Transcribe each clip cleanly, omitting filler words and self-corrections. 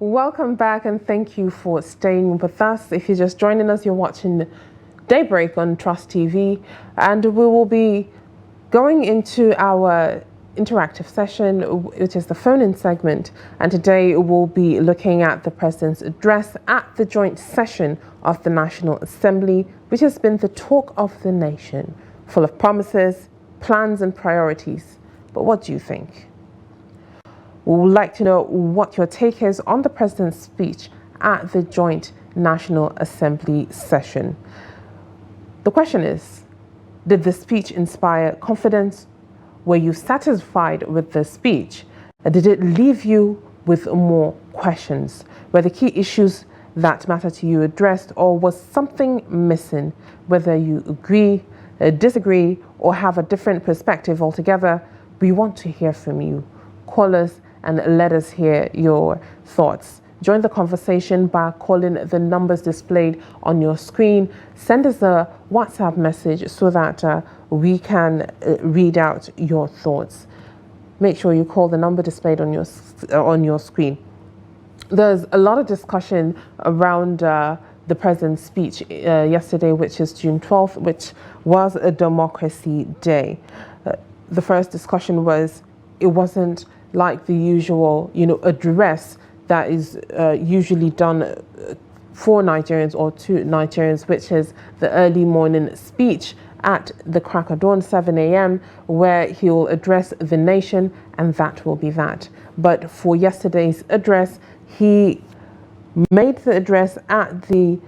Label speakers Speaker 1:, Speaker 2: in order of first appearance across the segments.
Speaker 1: Welcome back and thank you for staying with us. If you're just joining us, you're watching Daybreak on Trust TV, and we will be going into our interactive session, which is the phone-in segment. And today we'll be looking at the President's address at the joint session of the National Assembly, which has been the talk of the nation, full of promises, plans and priorities. But what do you think? We would like to know what your take is on the President's speech at the joint National Assembly session. The question is, did the speech inspire confidence? Were you satisfied with the speech? Did it leave you with more questions? Were the key issues that matter to you addressed, or was something missing? Whether you agree, disagree, or have a different perspective altogether, we want to hear from you. Call us and let us hear your thoughts. Join the conversation by calling the numbers displayed on your screen. Send us a WhatsApp message so that we can read out your thoughts. Make sure you call the number displayed on your screen. There's a lot of discussion around the President's speech yesterday, which is June 12th, which was a Democracy Day. The first discussion was it wasn't like the usual, address that is usually done for Nigerians or to Nigerians, which is the early morning speech at the crack of dawn, 7 a.m., where he will address the nation, and that will be that. But for yesterday's address, he made the address at the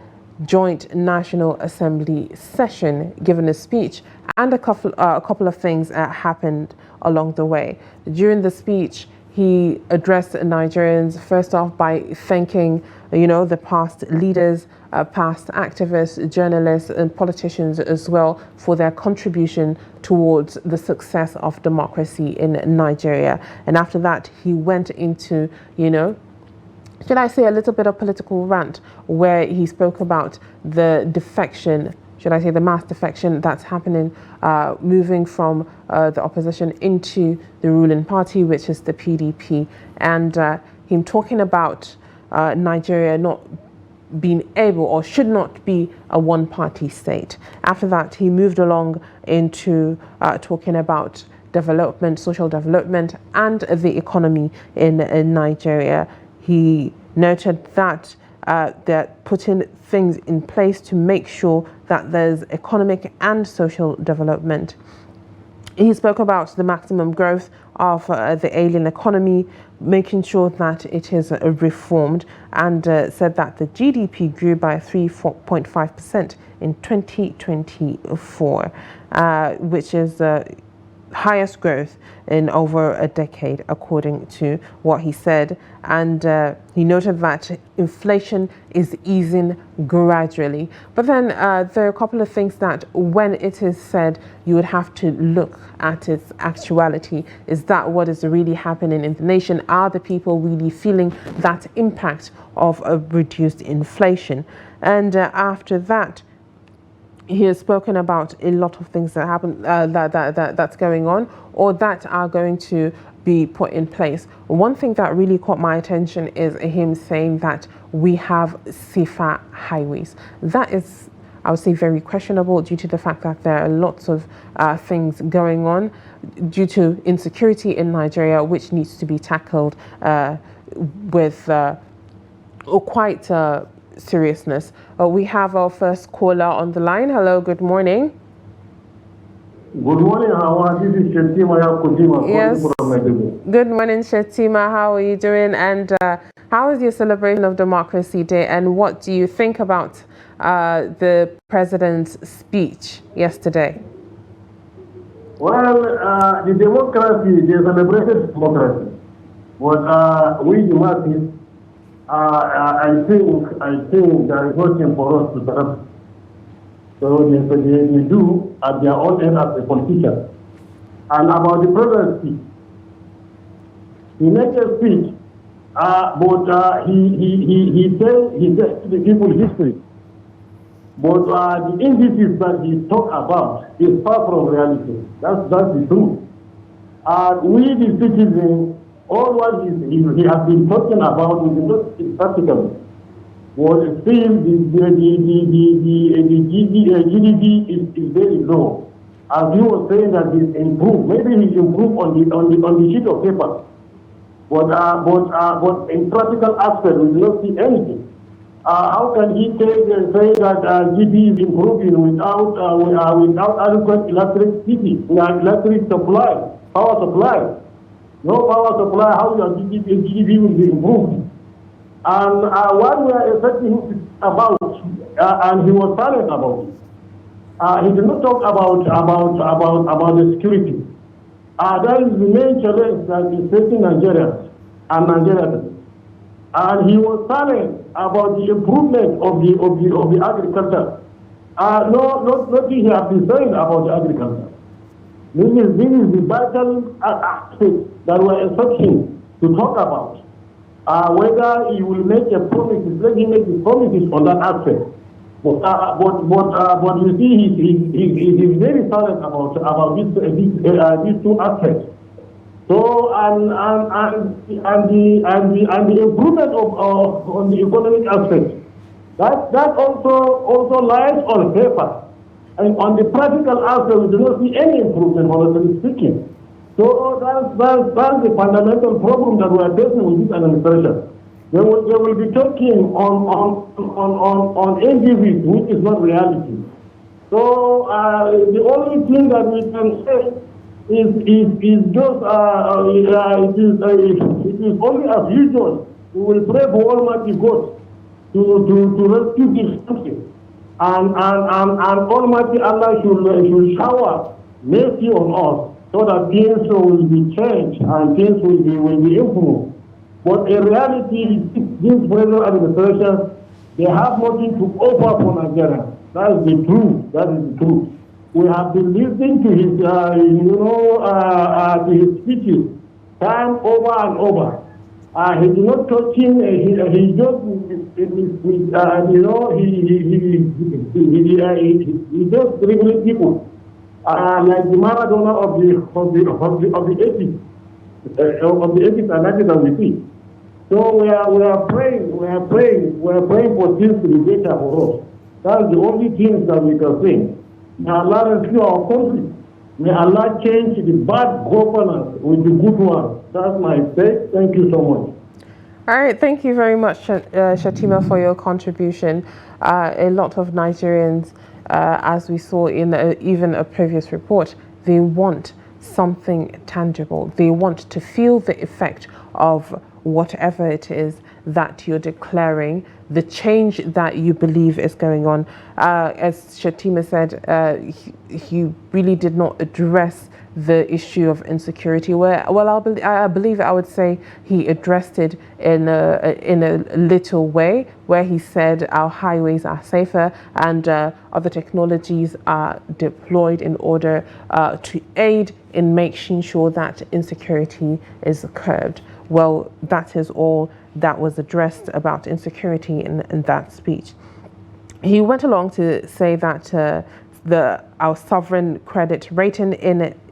Speaker 1: joint National Assembly session, given a speech, and a couple of things happened along the way. During the speech, he addressed Nigerians first off by thanking, the past leaders, past activists, journalists, and politicians as well for their contribution towards the success of democracy in Nigeria. And after that, he went into, should I say, a little bit of political rant where he spoke about the defection, should I say the mass defection that's happening, moving from the opposition into the ruling party, which is the PDP, and him talking about Nigeria not being able or should not be a one-party state. After that, he moved along into talking about development, social development, and the economy in Nigeria. He noted that they're putting things in place to make sure that there's economic and social development. He spoke about the maximum growth of the alien economy, making sure that it is reformed, and said that the GDP grew by 3.5% in 2024, which is highest growth in over a decade, according to what he said. And he noted that inflation is easing gradually. But then there are a couple of things that when it is said, you would have to look at its actuality. Is that what is really happening in the nation? Are the people really feeling that impact of a reduced inflation? And after that, he has spoken about a lot of things that happen, that's going on or that are going to be put in place. One thing that really caught my attention is him saying that we have safer highways. That is, I would say, very questionable due to the fact that there are lots of things going on due to insecurity in Nigeria, which needs to be tackled with quite seriousness. We have our first caller on the line. Hello, good morning.
Speaker 2: Good morning, Hauwa. This is Shettima.
Speaker 1: Yes. Good morning, Shettima. How are you doing? And how is your celebration of Democracy Day? And what do you think about the President's speech yesterday?
Speaker 2: Well, the democracy, they celebrated democracy. But we, the masses, I think there is nothing for us to celebrate. So they do at their own end as a politician. And about the President's speech, he made a speech, but he said the people history. But the indices that he talked about is far from reality. That's the truth. We, the citizens, all what he has been talking about is not practical. Was still the GDP is very low. As he was saying that he's improved, maybe he's improved on the sheet of paper, but in practical aspect we do not see anything. How can he say that GDP is improving without adequate electric supply, power supply? No power supply, how your GDP will be improved? And what we are expecting him about, and he was silent about it. He did not talk about the security. That is the main challenge that is facing Nigerians and Nigerians. And he was silent about the improvement of the agriculture. Nothing he has been saying about the agriculture. This is the vital aspect that we are expecting to talk about. Whether he will make a promise, let him make his promises on that aspect. But you see, he is very silent about these two aspects. So and the improvement on the economic aspect, that also lies on paper, and on the practical aspect we do not see any improvement, honestly speaking. So that's the fundamental problem that we are facing with this administration. They will be talking on NGVs, which is not reality. So the only thing that we can say is just it is only as usual. We will pray for Almighty God to rescue this country, and Almighty Allah should shower mercy on us, so that things will be changed and things will be improved. But in reality, this present administration, they have nothing to offer for Nigeria. That is the truth. That is the truth. We have been listening to his, to his speeches time over and over. He did not touch him. He just, he just dribbling people. Like the Maradona of the 80s, and that is what we see. So we are praying for things to be better for us. That's the only thing that we can say. May Allah rescue our country. May Allah change the bad governance with the good one. That's my take. Thank you so much.
Speaker 1: All right, thank you very much, Shatima, for your contribution. A lot of Nigerians, as we saw in even a previous report, they want something tangible. They want to feel the effect of whatever it is that you're declaring, the change that you believe is going on. As Shatima said, he really did not address the issue of insecurity. I believe I would say he addressed it in a little way, where he said our highways are safer and other technologies are deployed in order to aid in making sure that insecurity is curbed. Well, that is all that was addressed about insecurity in that speech. He went along to say that our sovereign credit rating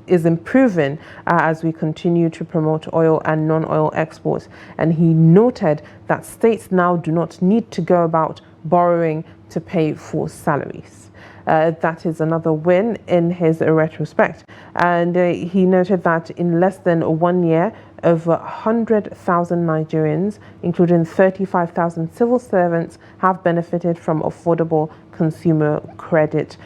Speaker 1: is improving as we continue to promote oil and non-oil exports. And he noted that states now do not need to go about borrowing to pay for salaries. That is another win in his retrospect. And he noted that in less than 1 year, over 100,000 Nigerians, including 35,000 civil servants, have benefited from affordable consumer credit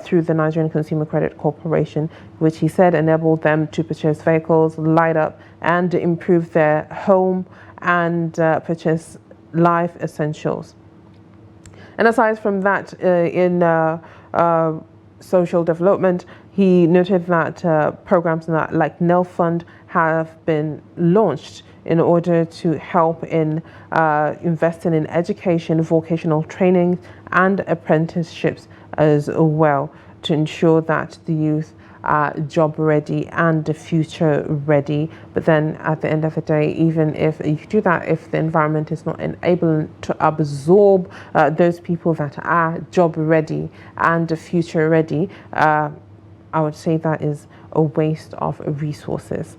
Speaker 1: through the Nigerian Consumer Credit Corporation, which he said enabled them to purchase vehicles, light up, and improve their home and purchase life essentials. And aside from that, in social development, he noted that programs like NEL Fund have been launched in order to help in investing in education, vocational training, and apprenticeships as well, to ensure that the youth are job ready and future ready. But then at the end of the day, even if you do that, if the environment is not able to absorb those people that are job ready and future ready, I would say that is a waste of resources.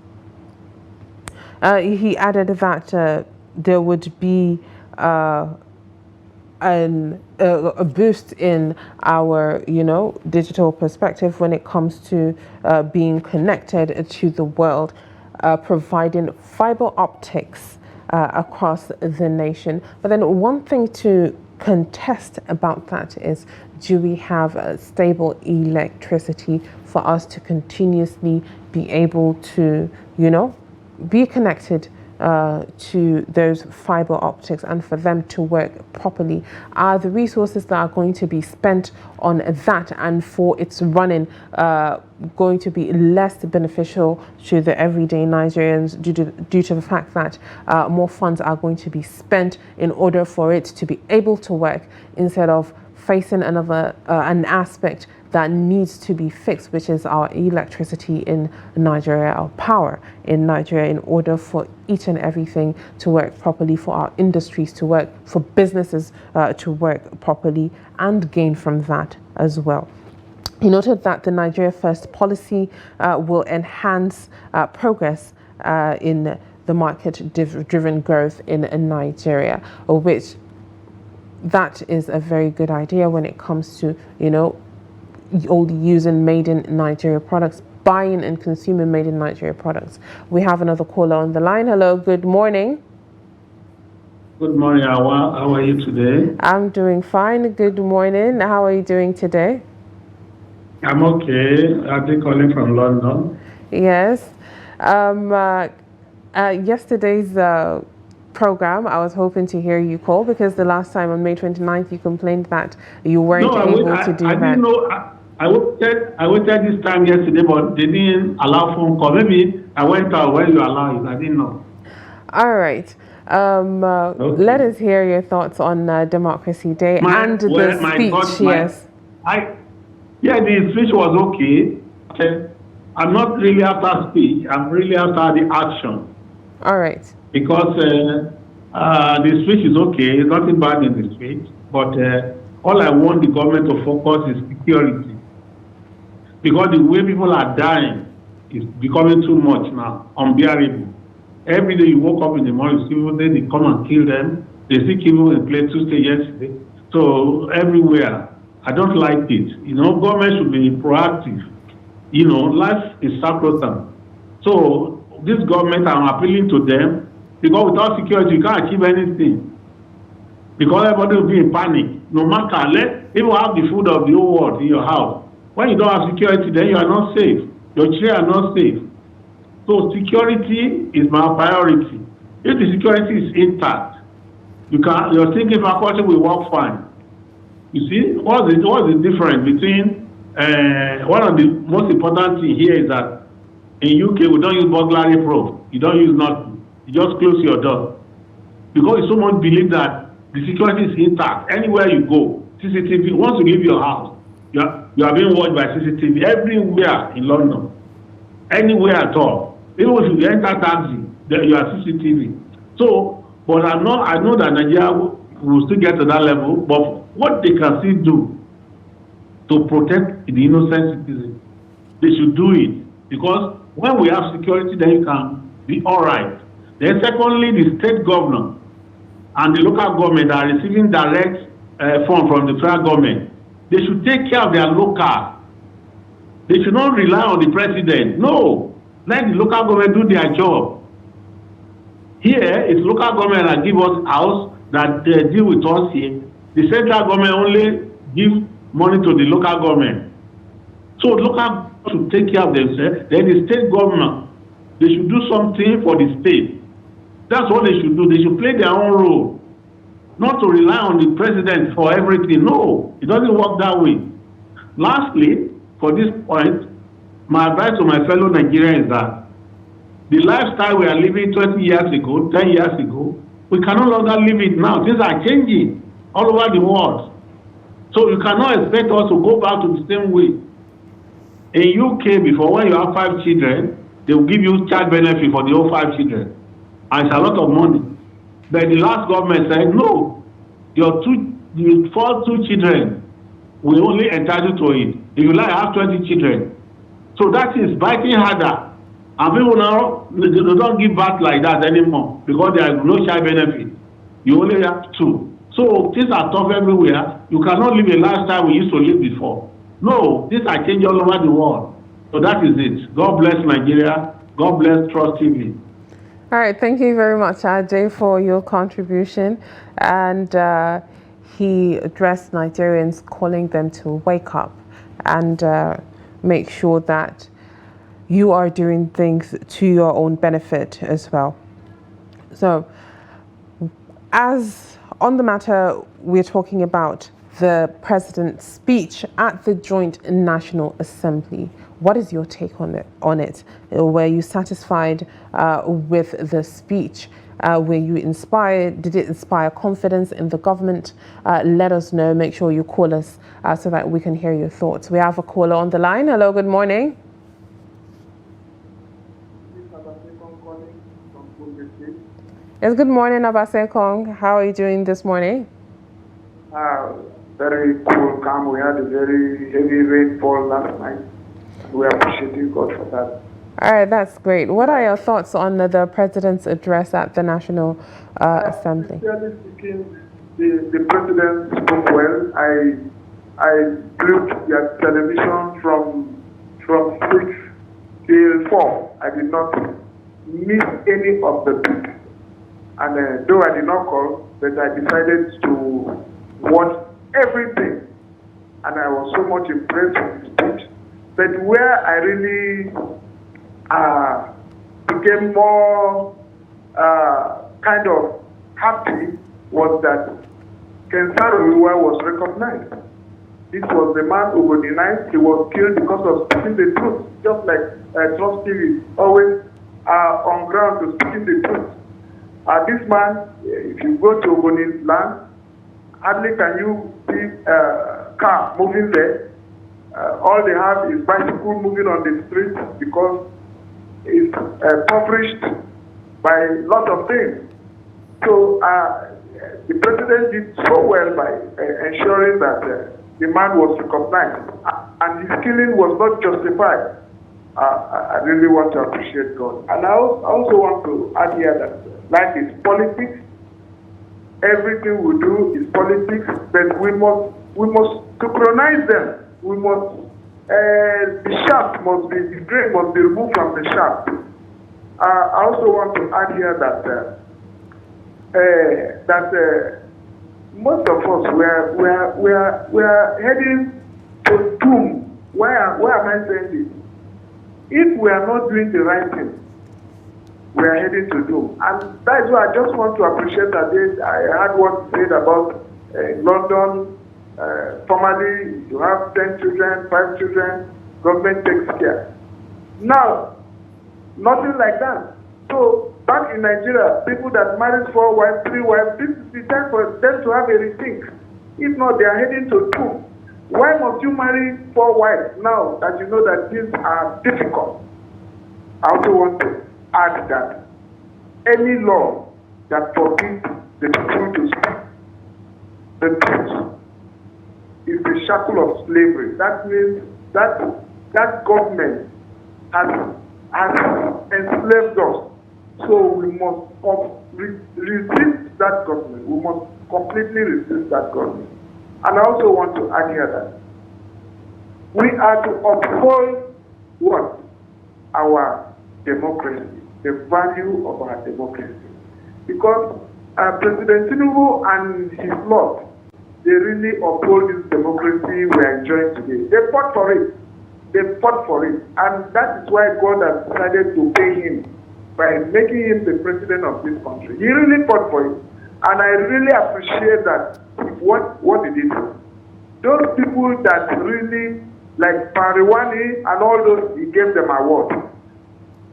Speaker 1: He added that there would be a boost in our, digital perspective when it comes to being connected to the world, providing fiber optics across the nation. But then one thing to contest about that is, do we have stable electricity for us to continuously be able to, be connected to those fiber optics and for them to work properly? Are the resources that are going to be spent on that and for its running going to be less beneficial to the everyday Nigerians due to the fact that more funds are going to be spent in order for it to be able to work, instead of facing an aspect that needs to be fixed, which is our electricity in Nigeria, our power in Nigeria, in order for each and everything to work properly, for our industries to work, for businesses to work properly and gain from that as well. He noted that the Nigeria First policy will enhance progress in the market-driven growth in Nigeria, which that is a very good idea when it comes to, only using made in Nigeria products, buying and consuming made in Nigeria products. We have another caller on the line. Hello, good morning.
Speaker 3: Good morning, Hauwa. How are you today?
Speaker 1: I'm doing fine. Good morning. How are you doing today?
Speaker 3: I'm okay. I'm calling from London.
Speaker 1: Yes. Yesterday's program, I was hoping to hear you call, because the last time on May 29th, you complained that you weren't able to do that.
Speaker 3: I didn't know. I waited this time yesterday, but they didn't allow phone call. Maybe I went out when you allowed it. I didn't know.
Speaker 1: All right. Okay. Let us hear your thoughts on Democracy Day and the speech. Yes.
Speaker 3: The speech was okay. I'm not really after speech. I'm really after the action.
Speaker 1: All right.
Speaker 3: Because the speech is okay. Nothing bad in the speech. But all I want the government to focus is security. Because the way people are dying is becoming too much now, unbearable. Every day you woke up in the morning, you see people, they come and kill them. They see people in Plateau State yesterday. So everywhere, I don't like it. Government should be proactive. Life is sacrosanct. So this government, I'm appealing to them, because without security, you can't achieve anything. Because everybody will be in panic. No matter, let people have the food of the whole world in your house. When you don't have security, then you are not safe. Your children are not safe. So security is my priority. If the security is intact, your thinking faculty will work fine. You see, what's the difference between one of the most important things here is that in UK we don't use burglary proof. You don't use nothing. You just close your door. Because someone believes that the security is intact. Anywhere you go, CCTV, once you leave your house, you are being watched by CCTV everywhere in London. Anywhere at all. Even if you enter taxi, you are CCTV. So, but I know that Nigeria will still get to that level, but what they can still do to protect the innocent citizens, they should do it. Because when we have security, then you can be all right. Then secondly, the state governor and the local government are receiving direct funds from the federal government. They should take care of their local. They should not rely on the president. No, let the local government do their job. Here, it's local government that give us house, that deal with us here. The central government only gives money to the local government. So local should take care of themselves. Then the state government, they should do something for the state. That's what they should do. They should play their own role. Not to rely on the president for everything. No, it doesn't work that way. Lastly, for this point, my advice to my fellow Nigerians is that the lifestyle we are living 20 years ago, 10 years ago, we can no longer live it now. Things are changing all over the world. So you cannot expect us to go back to the same way. In UK, before, when you have 5 children, they will give you child benefit for the whole 5 children. And it's a lot of money. But the last government said, no, your 2 children will only entitle to it. If you like, have 20 children. So that is biting harder. And people now, they don't give back like that anymore because there is no child benefit. You only have two. So things are tough everywhere. You cannot live a lifestyle we used to live before. No, things are changing all over the world. So that is it. God bless Nigeria. God bless Trust TV.
Speaker 1: All right, thank you very much, Ajay, for your contribution. And he addressed Nigerians, calling them to wake up and make sure that you are doing things to your own benefit as well. So, as on the matter, we're talking about the president's speech at the Joint National Assembly. What is your take on it? Were you satisfied with the speech? Were you inspired? Did it inspire confidence in the government? Let us know. Make sure you call us so that we can hear your thoughts. We have a caller on the line. Hello, good morning. Yes, good morning, Abase Kong. How are you doing this morning?
Speaker 4: Very cool, calm. We had a very heavy rainfall last night. We are appreciating God for that.
Speaker 1: All right, that's great. What are your thoughts on the president's address at the National Assembly?
Speaker 4: Sincerely speaking, the president spoke well. I viewed their television from 6 till 4. I did not miss any of the beats. And though I did not call, but I decided to watch everything. And I was so much impressed with his speech. But where I really became more kind of happy was that Kensaro was recognized. This was the man who was denied. He was killed because of speaking the truth, just like Trust TV always on ground to speaking the truth. This man, if you go to Ogoni's land, hardly can you see a car moving there. All they have is bicycle moving on the street because it's impoverished by a lot of things. So the president did so well by ensuring that the man was recognized and his killing was not justified. I really want to appreciate God. And I also want to add here that life is politics. Everything we do is politics, but we must synchronize them. We must the shaft must be, the grain must be removed from the shaft. I also want to add here that most of us we are heading to doom. Why am I saying this? If we are not doing the right thing, we are heading to doom. And that's why I just want to appreciate that I heard what you said about London. Formerly, you have 10 children, 5 children, government takes care. Now, nothing like that. So, back in Nigeria, people that married 4 wives, 3 wives, this is the time for them to have a rethink. If not, they are heading to doom. Why must you marry 4 wives now that you know that these are difficult? I also want to add that any law that forbids the people to speak the truth is the shackle of slavery. That means that government has enslaved us. So we must resist that government. We must completely resist that government. And I also want to add here that we are to uphold what? Our democracy, the value of our democracy. Because President Tinubu and his lot, they really uphold this democracy we are enjoying today. They fought for it. They fought for it. And that is why God has decided to pay him by making him the president of this country. He really fought for it. And I really appreciate that. What did he do? Those people that really, like Pariwani and all those, he gave them award.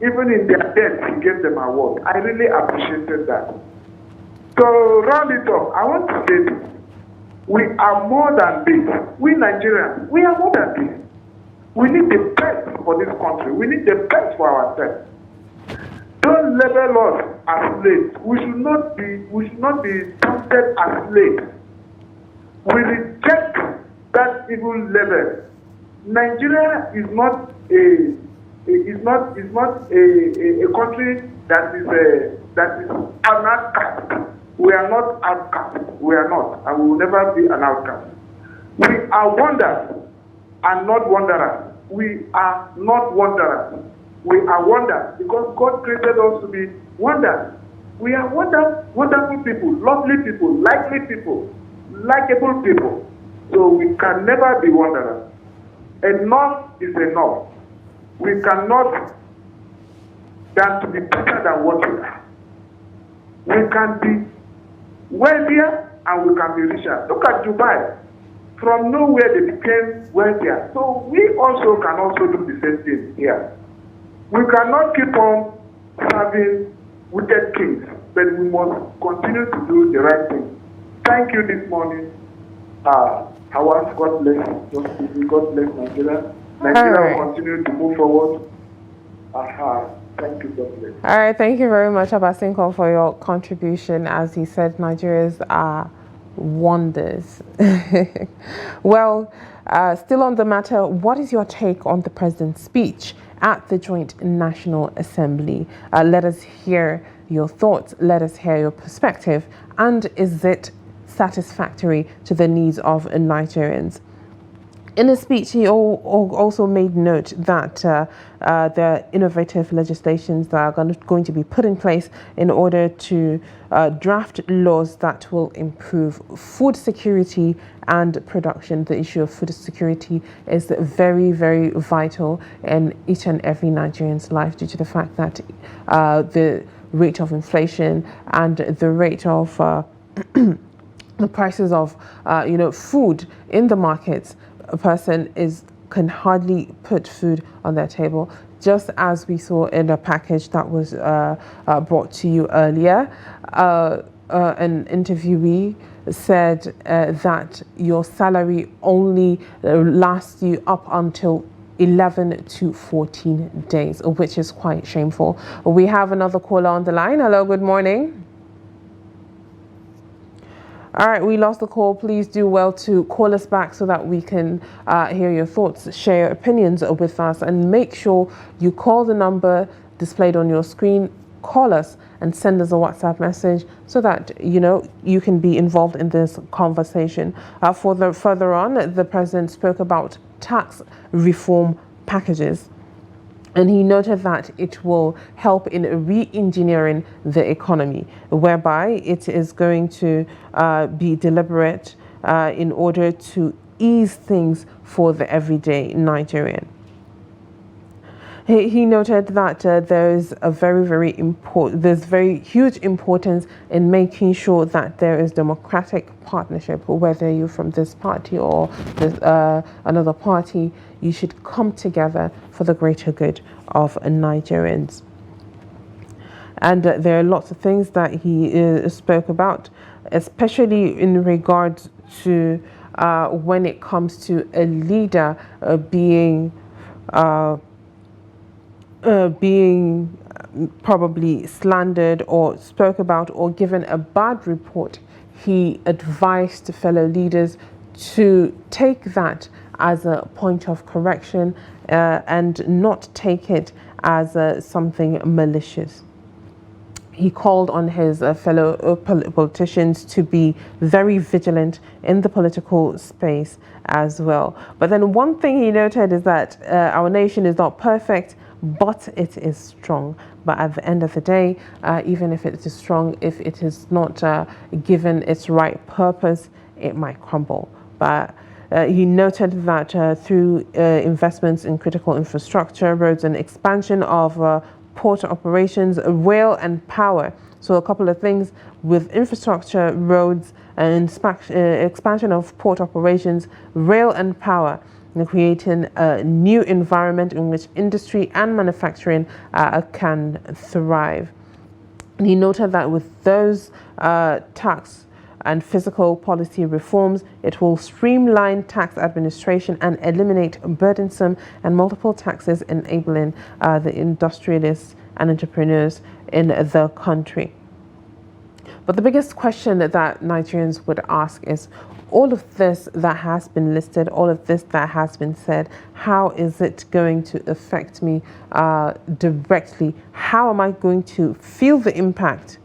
Speaker 4: Even in their death, he gave them award. I really appreciated that. So, round it up, I want to say this. We are more than this. We Nigerians, we are more than this. We need the best for this country. We need the best for ourselves. Don't label us as slaves. We should not be treated as slaves. We reject that evil label. Nigeria is not a It's not a country that is an outcast. We are not outcasts. We are not, and we will never be an outcast. We are wonders and not wanderers. We are not wanderers. We are wonders because God created us to be wonders. We are wonderful people, lovely people, likely people, likable people. So we can never be wanderers. Enough is enough. We cannot stand to be better than what we are. We can be wealthier and we can be richer. Look at Dubai. From nowhere they became wealthier. So we also can also do the same thing here. We cannot keep on serving wicked kings, but we must continue to do the right thing. Thank you this morning. Hauwa, God bless you. God bless Nigeria. Nigeria will continue to move forward. Thank you, God bless.
Speaker 1: All right, thank you very much, Abasinko, for your contribution. As he said, Nigerians are wonders. Well, still on the matter, what is your take on the president's speech at the Joint National Assembly? Let us hear your thoughts. Let us hear your perspective. And is it satisfactory to the needs of Nigerians? In his speech, he also made note that there are innovative legislations that are going to be put in place in order to draft laws that will improve food security and production. The issue of food security is very, very vital in each and every Nigerian's life due to the fact that the rate of inflation and the rate of the prices of food in the markets. A person can hardly put food on their table, just as we saw in a package that was brought to you earlier. An interviewee said that your salary only lasts you up until 11 to 14 days, which is quite shameful. We have another caller on the line. Hello, good morning. All right, we lost the call. Please do well to call us back so that we can hear your thoughts, share your opinions with us, and make sure you call the number displayed on your screen, call us and send us a WhatsApp message so that, you can be involved in this conversation. Further on, the president spoke about tax reform packages. And he noted that it will help in re-engineering the economy, whereby it is going to be deliberate in order to ease things for the everyday Nigerian. He noted that there's very huge importance in making sure that there is democratic partnership, whether you're from this party or another party. You should come together for the greater good of Nigerians. And there are lots of things that he spoke about, especially in regards to when it comes to a leader being probably slandered or spoke about or given a bad report. He advised fellow leaders to take that as a point of correction and not take it as something malicious. He called on his fellow politicians to be very vigilant in the political space as well. But then one thing he noted is that our nation is not perfect, but it is strong. But at the end of the day, even if it is strong, if it is not given its right purpose, it might crumble. But he noted that through investments in critical infrastructure, roads, and expansion of port operations, rail and power. So a couple of things with infrastructure, roads, and expansion of port operations, rail and power, and creating a new environment in which industry and manufacturing can thrive. And he noted that with those tax and fiscal policy reforms, it will streamline tax administration and eliminate burdensome and multiple taxes, enabling the industrialists and entrepreneurs in the country. But the biggest question that Nigerians would ask is, all of this that has been listed, all of this that has been said, how is it going to affect me directly? How am I going to feel the impact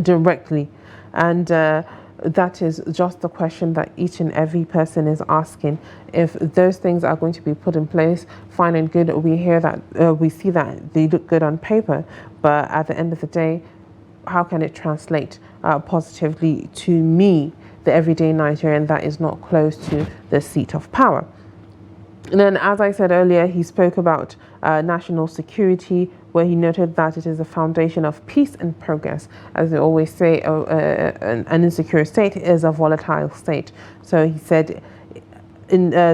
Speaker 1: directly? And that is just the question that each and every person is asking. If those things are going to be put in place, fine and good. We hear that, we see that they look good on paper, but at the end of the day, how can it translate positively to me, the everyday Nigerian that is not close to the seat of power? And then, as I said earlier, he spoke about national security, where he noted that it is a foundation of peace and progress. As they always say, an insecure state is a volatile state. So he said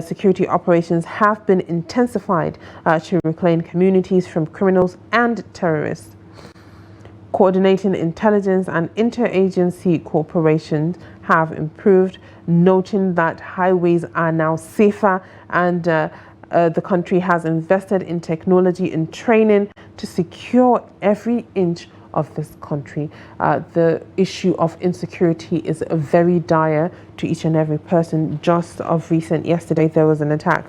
Speaker 1: security operations have been intensified to reclaim communities from criminals and terrorists. Coordinating intelligence and interagency cooperation have improved, noting that highways are now safer, and the country has invested in technology and training to secure every inch of this country. The issue of insecurity is very dire to each and every person. Just of recent, yesterday, there was an attack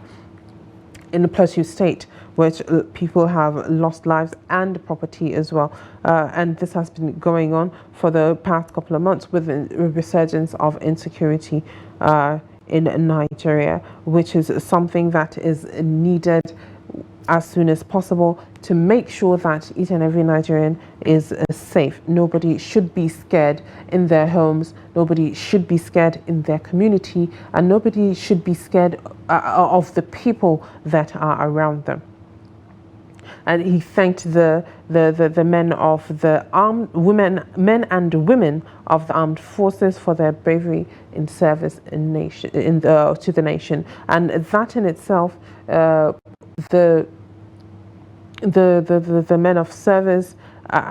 Speaker 1: in the Plateau State, which people have lost lives and property as well. And this has been going on for the past couple of months with a resurgence of insecurity in Nigeria, which is something that is needed as soon as possible to make sure that each and every Nigerian is safe. Nobody should be scared in their homes, nobody should be scared in their community, and nobody should be scared of the people that are around them. And he thanked the men of the men and women of the armed forces for their bravery in service to the nation. And that in itself, the men of service,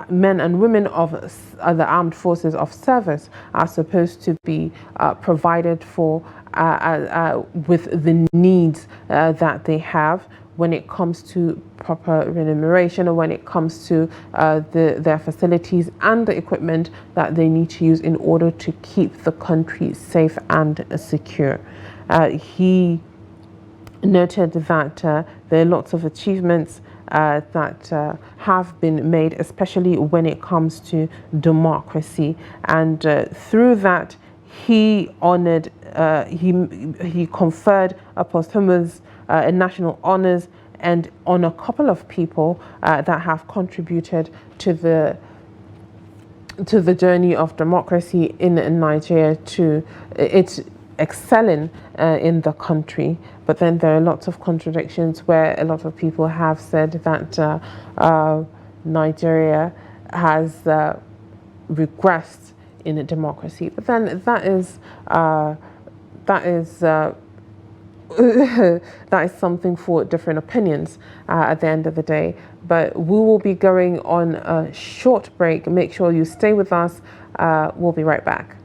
Speaker 1: men and women of the armed forces of service are supposed to be provided for with the needs that they have when it comes to proper remuneration, or when it comes to their facilities and the equipment that they need to use in order to keep the country safe and secure. He noted that there are lots of achievements that have been made, especially when it comes to democracy, and through that he honored, he conferred a posthumous national honors and on a couple of people that have contributed to the journey of democracy in Nigeria, to its excelling in the country. But then there are lots of contradictions where a lot of people have said that Nigeria has regressed in democracy. But then that is that is something for different opinions at the end of the day. But we will be going on a short break. Make sure you stay with us. We'll be right back.